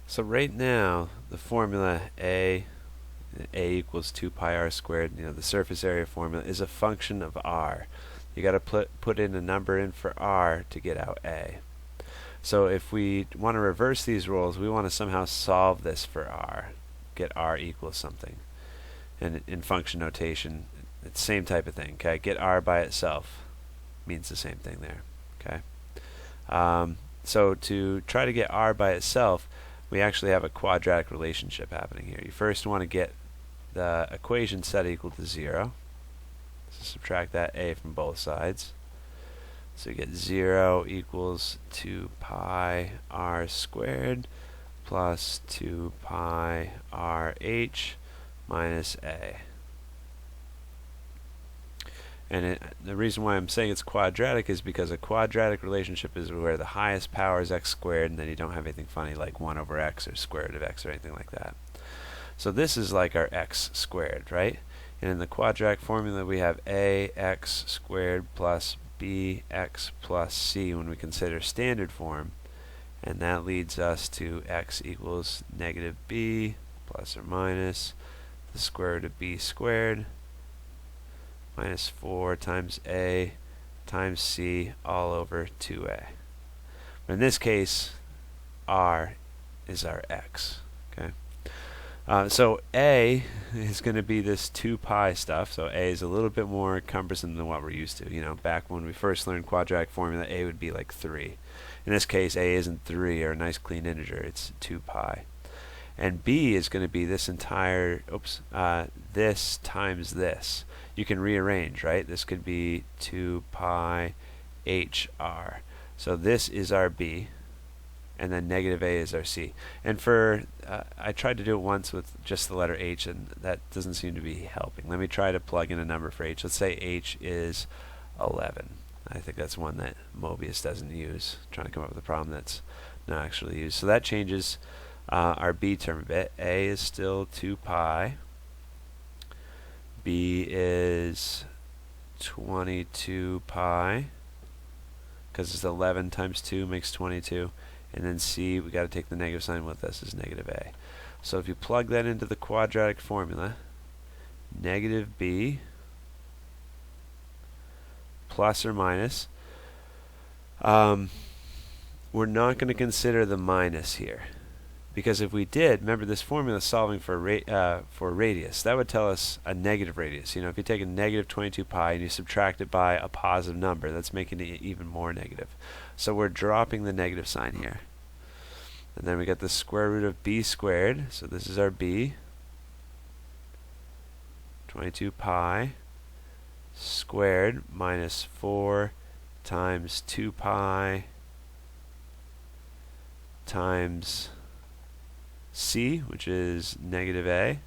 So right now, the formula A equals 2 pi r squared, the surface area formula, is a function of r. You got to put in a number in for r to get out A. So if we want to reverse these roles, we want to somehow solve this for r, get r equals something. And in function notation, it's the same type of thing. Okay, get r by itself means the same thing there. Okay. So to try to get r by itself, we actually have a quadratic relationship happening here. You first want to get the equation set equal to 0. So subtract that a from both sides. So you get 0 equals 2 pi r squared plus 2 pi rh minus a. And the reason why I'm saying it's quadratic is because a quadratic relationship is where the highest power is x squared, and then you don't have anything funny like 1 over x or square root of x or anything like that. So this is like our x squared, right? And in the quadratic formula we have ax squared plus bx plus c when we consider standard form, and that leads us to x equals negative b plus or minus the square root of b squared minus 4 times a times c all over 2a. But in this case, r is our x. Okay. So a is going to be this 2 pi stuff. So a is a little bit more cumbersome than what we're used to. Back when we first learned quadratic formula, a would be like 3. In this case, a isn't 3 or a nice clean integer. It's 2 pi. And b is going to be this entire, this times this. You can rearrange, right? This could be 2 pi hr. So this is our b, and then negative a is our c. And for, I tried to do it once with just the letter h, and that doesn't seem to be helping. Let me try to plug in a number for h. Let's say h is 11. I think that's one that Mobius doesn't use. I'm trying to come up with a problem that's not actually used. So that changes our b term a bit. A is still 2 pi. B is 22 pi, because it's 11 times 2 makes 22. And then c, we got to take the negative sign with us, is negative a. So if you plug that into the quadratic formula, negative b plus or minus, we're not going to consider the minus here. Because if we did, remember this formula is solving for radius. That would tell us a negative radius. If you take a negative 22 pi and you subtract it by a positive number, that's making it even more negative. So we're dropping the negative sign here. And then we get the square root of b squared. So this is our b. 22 pi squared minus 4 times 2 pi times c, which is negative a.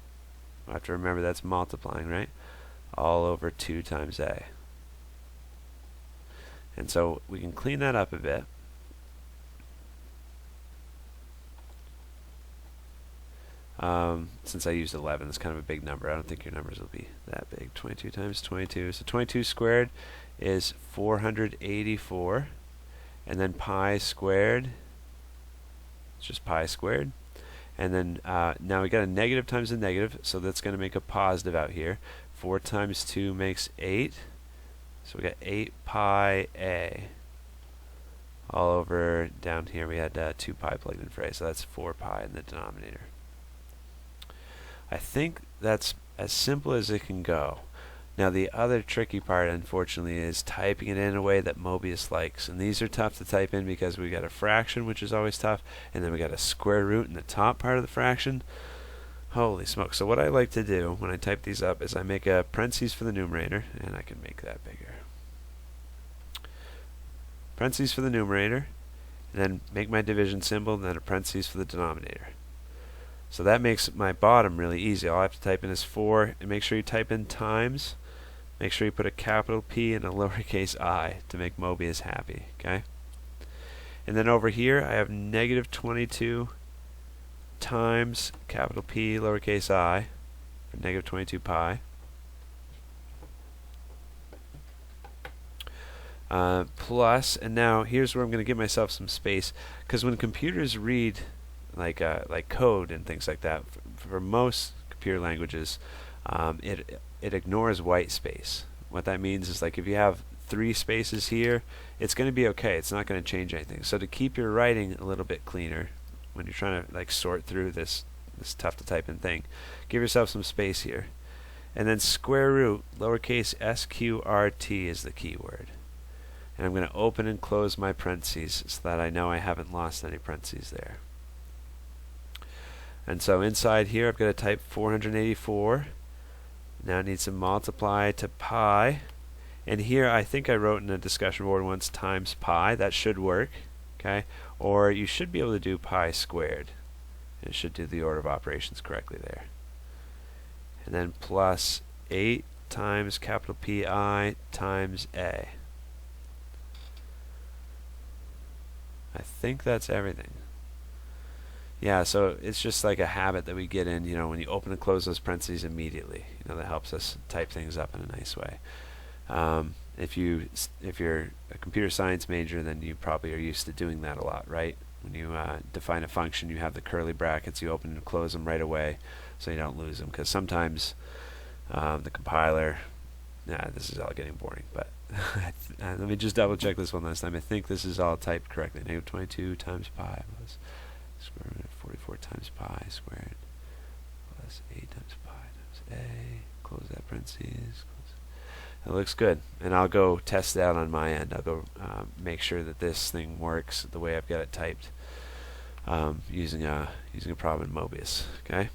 I have to remember that's multiplying, right? All over 2 times a. And so we can clean that up a bit. Since I used 11, it's kind of a big number. I don't think your numbers will be that big. 22 times 22. So 22 squared is 484. And then pi squared, it's just pi squared. And then now we got a negative times a negative, so that's going to make a positive out here. 4 times 2 makes 8. So we got 8 pi a. All over down here we had 2 pi plugged in for a, so that's 4 pi in the denominator. I think that's as simple as it can go. Now the other tricky part, unfortunately, is typing it in a way that Mobius likes. And these are tough to type in because we got a fraction, which is always tough, and then we got a square root in the top part of the fraction. Holy smoke. So what I like to do when I type these up is I make a parentheses for the numerator, and I can make that bigger. Parentheses for the numerator, and then make my division symbol, and then a parentheses for the denominator. So that makes my bottom really easy. All I have to type in is 4, and make sure you type in times. Make sure you put a capital P and a lowercase I to make Mobius happy, okay? And then over here I have negative 22 times capital P, lowercase I, for negative 22 pi. Plus, and now here's where I'm going to give myself some space, because when computers read like code and things like that. For most computer languages, it ignores white space. What that means is, like, if you have 3 spaces here, it's going to be okay. It's not going to change anything. So to keep your writing a little bit cleaner when you're trying to like sort through this tough to type in thing, give yourself some space here. And then square root, lowercase sqrt is the keyword. And I'm going to open and close my parentheses so that I know I haven't lost any parentheses there. And so inside here I've got to type 484. Now I need to multiply to pi. And here I think I wrote in a discussion board once times pi. That should work. Okay? Or you should be able to do pi squared. It should do the order of operations correctly there. And then plus 8 times capital Pi times A. I think that's everything. Yeah, so it's just like a habit that we get in, when you open and close those parentheses immediately. That helps us type things up in a nice way. If you're a computer science major, then you probably are used to doing that a lot, right? When you define a function, you have the curly brackets, you open and close them right away so you don't lose them, because sometimes the compiler, this is all getting boring, but let me just double check this one last time. I think this is all typed correctly. Negative 22 times pi plus square root of 44 times pi squared plus 8 times pi times a. Close that parentheses. It looks good, and I'll go test it out on my end. I'll go make sure that this thing works the way I've got it typed using a problem in Mobius. Okay.